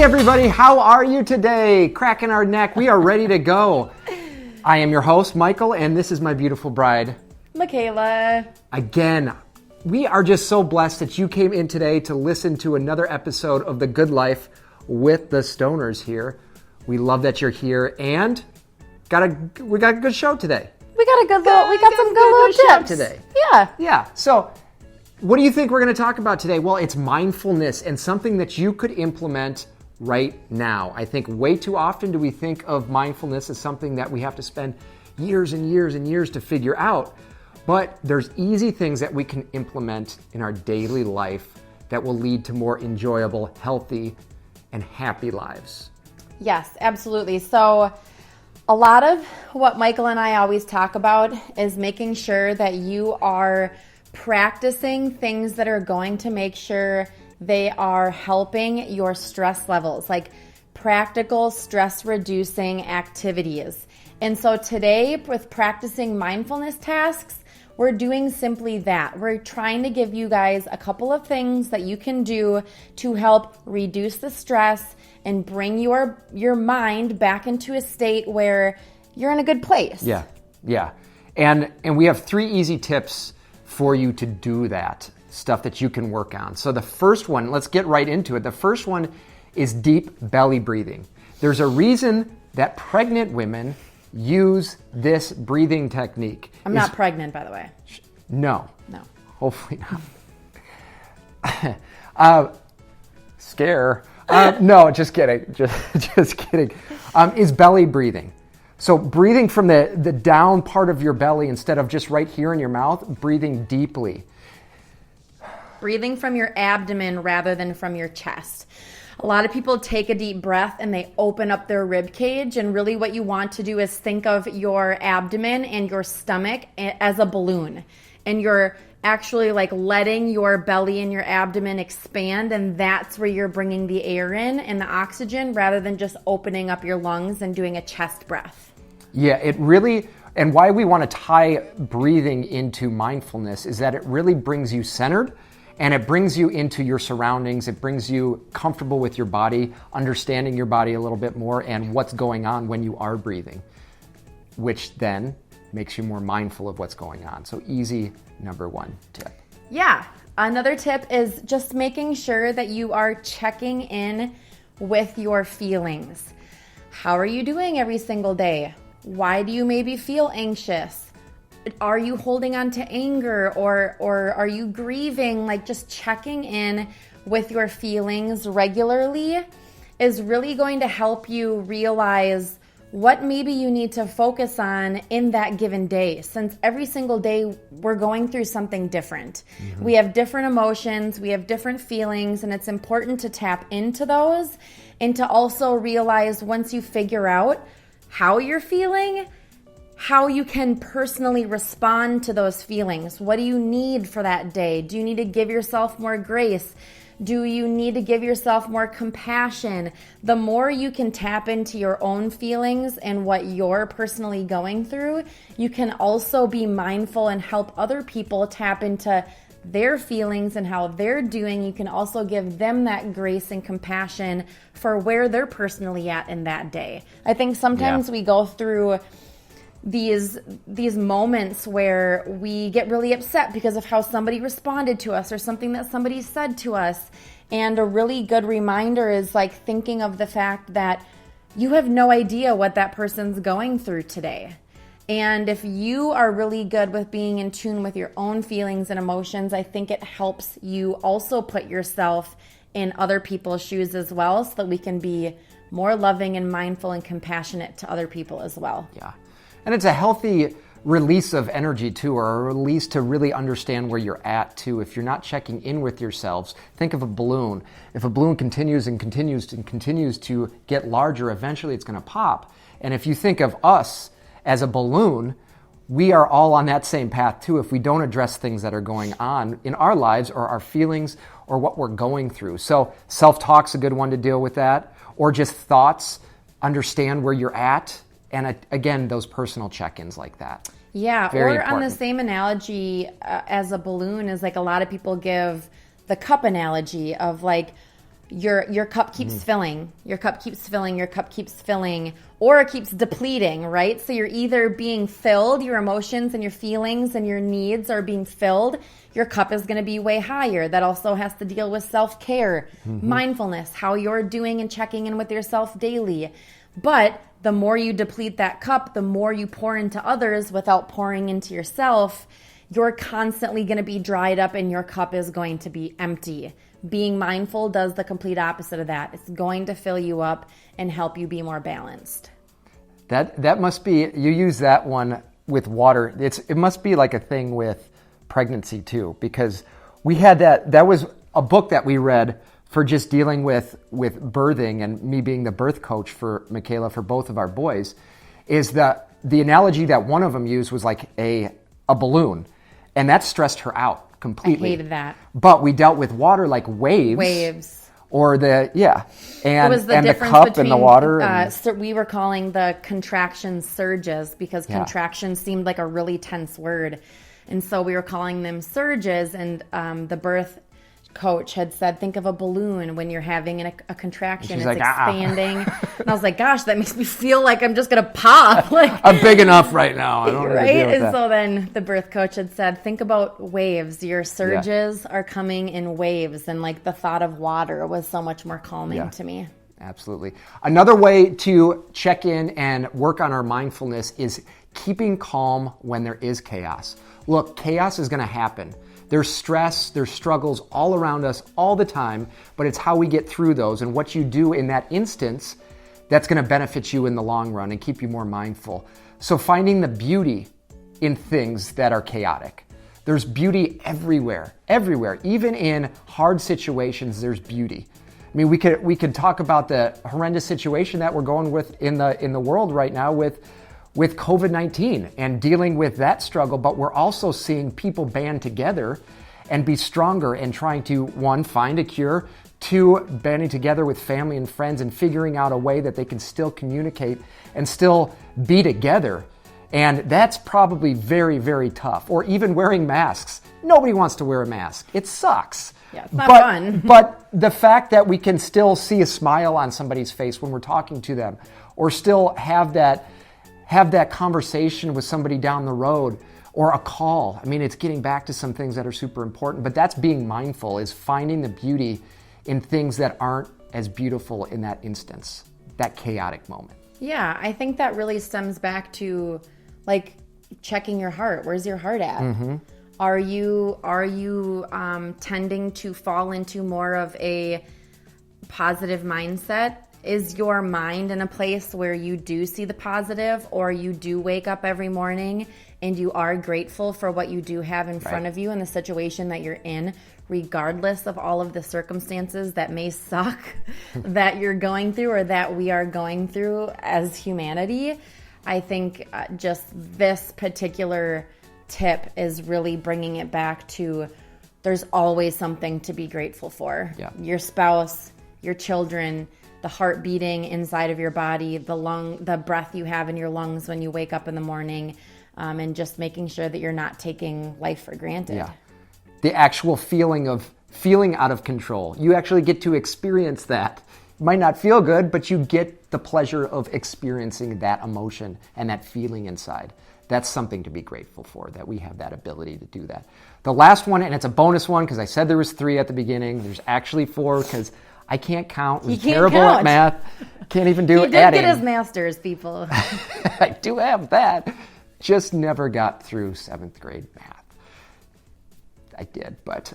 everybody, how are you today? Cracking our neck. We are ready to go. I am your host, Michael, and this is my beautiful bride, Michaela. Again, we are just so blessed that you came in today to listen to another episode of The Good Life with the Stoners here. We love that you're here, and we got a good show today. We got some good little tips today. Yeah. So, what do you think we're going to talk about today? Well, it's mindfulness and something that you could implement right now. I think way too often do we think of mindfulness as something that we have to spend years and years and years to figure out. But there's easy things that we can implement in our daily life that will lead to more enjoyable, healthy, and happy lives. Yes, absolutely. So a lot of what Michael and I always talk about is making sure that you are practicing things that are going to make sure they are helping your stress levels, like practical stress reducing activities. And so today, with practicing mindfulness tasks, we're doing simply that. We're trying to give you guys a couple of things that you can do to help reduce the stress and bring your mind back into a state where you're in a good place. Yeah. And we have 3 easy tips for you to do that, stuff that you can work on. So the first one, let's get right into it. The first one is deep belly breathing. There's a reason that pregnant women use this breathing technique. I'm not pregnant, by the way. No. Hopefully not. Scare. No, just kidding. Just kidding. Is belly breathing. So breathing from the down part of your belly instead of just right here in your mouth, breathing deeply. Breathing from your abdomen rather than from your chest. A lot of people take a deep breath and they open up their rib cage, and really what you want to do is think of your abdomen and your stomach as a balloon, and you're actually like letting your belly and your abdomen expand, and that's where you're bringing the air in and the oxygen rather than just opening up your lungs and doing a chest breath. Yeah, it really, and why we want to tie breathing into mindfulness is that it really brings you centered. And it brings you into your surroundings. It brings you comfortable with your body, understanding your body a little bit more and what's going on when you are breathing, which then makes you more mindful of what's going on. So easy number 1 tip. Yeah. Another tip is just making sure that you are checking in with your feelings. How are you doing every single day? Why do you maybe feel anxious? Are you holding on to anger or are you grieving? Like, just checking in with your feelings regularly is really going to help you realize what maybe you need to focus on in that given day. Since every single day we're going through something different. Mm-hmm. We have different emotions, we have different feelings, and it's important to tap into those and to also realize once you figure out how you're feeling, how you can personally respond to those feelings. What do you need for that day? Do you need to give yourself more grace? Do you need to give yourself more compassion? The more you can tap into your own feelings and what you're personally going through, you can also be mindful and help other people tap into their feelings and how they're doing. You can also give them that grace and compassion for where they're personally at in that day. I think sometimes we go through these moments where we get really upset because of how somebody responded to us or something that somebody said to us. And a really good reminder is like thinking of the fact that you have no idea what that person's going through today. And if you are really good with being in tune with your own feelings and emotions, I think it helps you also put yourself in other people's shoes as well, so that we can be more loving and mindful and compassionate to other people as well. Yeah. And it's a healthy release of energy too, or a release to really understand where you're at too. If you're not checking in with yourselves, think of a balloon. If a balloon continues and continues and continues to get larger, eventually it's going to pop. And if you think of us as a balloon, we are all on that same path too if we don't address things that are going on in our lives or our feelings or what we're going through. So self-talk's a good one to deal with that, or just thoughts, understand where you're at. And again, those personal check-ins like that. Yeah, Very or important. On the same analogy as a balloon is like a lot of people give the cup analogy of like, your cup keeps filling, your cup keeps filling, your cup keeps filling, or it keeps depleting, right? So you're either being filled, your emotions and your feelings and your needs are being filled, your cup is going to be way higher. That also has to deal with self-care, mindfulness, how you're doing and checking in with yourself daily. But the more you deplete that cup, the more you pour into others without pouring into yourself, you're constantly going to be dried up and your cup is going to be empty. Being mindful does the complete opposite of that. It's going to fill you up and help you be more balanced. That must be, you use that one with water. It must be like a thing with pregnancy too, because we had that was a book that we read for just dealing with birthing, and me being the birth coach for Michaela for both of our boys, is that the analogy that one of them used was like a balloon, and that stressed her out completely. I hated that. But we dealt with water like waves. Or and the cup between, and the water. We were calling the contractions surges because contraction seemed like a really tense word. And so we were calling them surges, and the birth coach had said, think of a balloon when you're having a contraction. It's like, expanding. And I was like, gosh, that makes me feel like I'm just going to pop. Like, I'm big enough right now. I don't right? deal with And that. so then the birth coach had said, think about waves. Your surges are coming in waves. And like the thought of water was so much more calming to me. Absolutely. Another way to check in and work on our mindfulness is keeping calm when there is chaos. Look, chaos is going to happen. There's stress, there's struggles all around us all the time, but it's how we get through those and what you do in that instance that's going to benefit you in the long run and keep you more mindful. So finding the beauty in things that are chaotic. There's beauty everywhere. Even in hard situations, there's beauty. I mean, we could talk about the horrendous situation that we're going with in the world right now with COVID-19 and dealing with that struggle, but we're also seeing people band together and be stronger and trying to, one, find a cure, two, banding together with family and friends and figuring out a way that they can still communicate and still be together. And that's probably very, very tough. Or even wearing masks. Nobody wants to wear a mask. It sucks. Yeah, it's not fun. But the fact that we can still see a smile on somebody's face when we're talking to them, or still have that conversation with somebody down the road, or a call. I mean, it's getting back to some things that are super important, but that's being mindful, is finding the beauty in things that aren't as beautiful in that instance, that chaotic moment. Yeah, I think that really stems back to like checking your heart. Where's your heart at? Mm-hmm. Are you tending to fall into more of a positive mindset? Is your mind in a place where you do see the positive, or you do wake up every morning and you are grateful for what you do have in front of you and the situation that you're in, regardless of all of the circumstances that may suck that you're going through or that we are going through as humanity? I think just this particular tip is really bringing it back to there's always something to be grateful for. Yeah. Your spouse, your children, the heart beating inside of your body, the breath you have in your lungs when you wake up in the morning, and just making sure that you're not taking life for granted. Yeah. The actual feeling of feeling out of control. You actually get to experience that. It might not feel good, but you get the pleasure of experiencing that emotion and that feeling inside. That's something to be grateful for, that we have that ability to do that. The last one, and it's a bonus one because I said there was 3 at the beginning. There's actually 4 because I can't count. I'm terrible at math. Can't even do adding. He did get his master's, people. I do have that. Just never got through 7th grade math. I did, but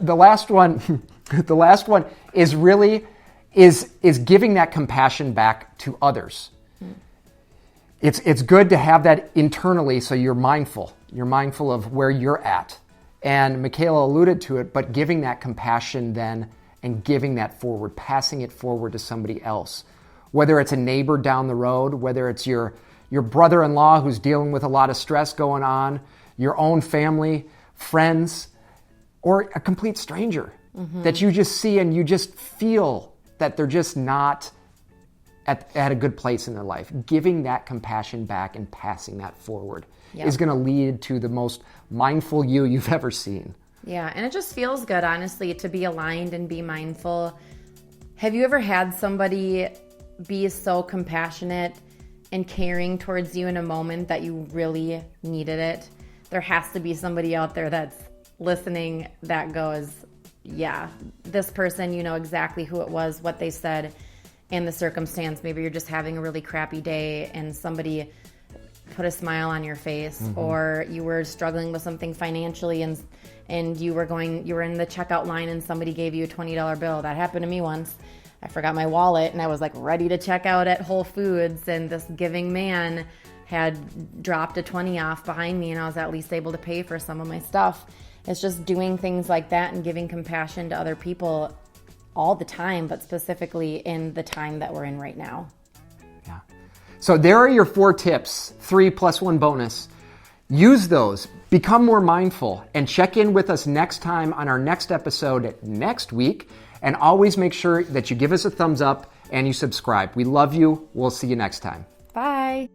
the last one is really is giving that compassion back to others. It's good to have that internally, so you're mindful. You're mindful of where you're at. And Michaela alluded to it, but giving that compassion then and giving that forward, passing it forward to somebody else. Whether it's a neighbor down the road, whether it's your brother-in-law who's dealing with a lot of stress going on, your own family, friends, or a complete stranger that you just see and you just feel that they're just not at a good place in their life. Giving that compassion back and passing that forward is going to lead to the most mindful you've ever seen. Yeah, and it just feels good, honestly, to be aligned and be mindful Have you ever had somebody be so compassionate and caring towards you in a moment that you really needed it? There has to be somebody out there that's listening that goes, yeah, this person, you know exactly who it was, what they said, and the circumstance. Maybe you're just having a really crappy day and somebody put a smile on your face, or you were struggling with something financially and you were in the checkout line and somebody gave you a $20 bill. That happened to me once. I forgot my wallet and I was like ready to check out at Whole Foods, and this giving man had dropped a 20 off behind me and I was at least able to pay for some of my stuff. It's just doing things like that and giving compassion to other people all the time, but specifically in the time that we're in right now. Yeah. So there are your 4 tips, 3 plus 1 bonus. Use those, become more mindful, and check in with us next time on our next episode next week. And always make sure that you give us a thumbs up and you subscribe. We love you. We'll see you next time. Bye.